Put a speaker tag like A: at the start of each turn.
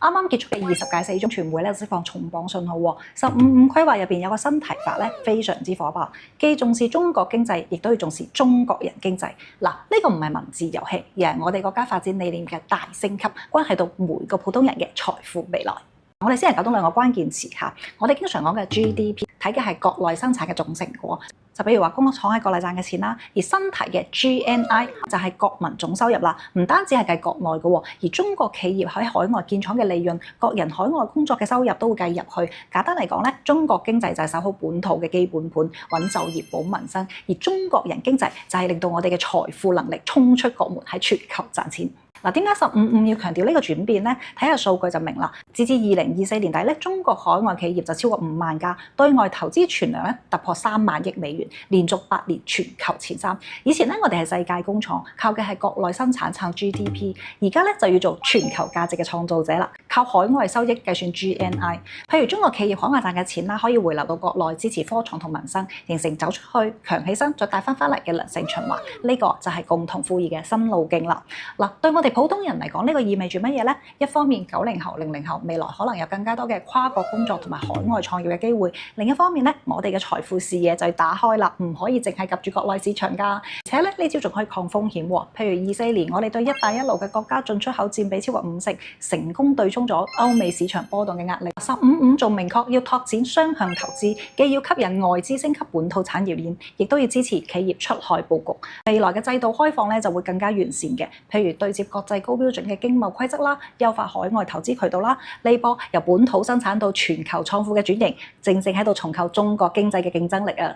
A: 啱啱結束嘅20屆四中全會咧，釋放重磅信號喎。15/5規劃入邊有個新提法咧，非常之火爆，既重視中國經濟，亦都要重視中國人經濟。嗱，呢個唔係文字遊戲，而係我哋國家發展理念嘅大升級，關係到每個普通人嘅財富未來。我哋先嚟搞懂兩個關鍵詞嚇。我哋經常講嘅 GDP 睇嘅係國內生產嘅總成果，就比如話工廠喺國內賺嘅錢啦。而新提嘅 GNI 就係國民總收入啦，唔單止係計國內嘅，而中國企業喺海外建廠嘅利潤、國人海外工作嘅收入都會計入去。簡單嚟講咧，中國經濟就係守好本土嘅基本盤，穩就業、保民生；而中國人經濟就係令到我哋嘅財富能力衝出國門，喺全球賺錢。嗱，點解15/5要強調呢個轉變呢？睇下數據就明啦。截至2024年底咧，中國海外企業就超過5萬家，對外投資存量咧突破3萬億美元，連續8年全球前3。以前咧我哋係世界工廠，靠嘅係國內生產撐 GDP， 而家咧就要做全球價值嘅創造者啦，靠海外收益計算 GNI。譬如中國企業海外賺嘅錢啦，可以回流到國內支持科創同民生，形成走出去強起身再帶翻嚟嘅良性循環。呢個就係共同富裕嘅新路徑啦。嗱，對我哋普通人嚟講，呢個意味住乜嘢呢？一方面90後、00後未來可能有更加多嘅跨國工作同埋海外創業嘅機會；另一方面咧，我哋嘅財富視野就要打開啦，唔可以淨係夾住國內市場㗎。而且咧，呢招仲可以抗風險喎。譬如24年，我哋對一帶一路嘅國家進出口佔比超過50%，成功對沖咗歐美市場波動嘅壓力。15/5仲明確要拓展雙向投資，既要吸引外資升級本土產業鏈，亦都要支持企業出海佈局。未來嘅制度開放咧就會更加完善嘅，譬如對接國際高標準嘅經貿規則啦，優化海外投資渠道啦，呢波由本土生產到全球創富嘅轉型，正正喺度重構中國經濟嘅競爭力啊！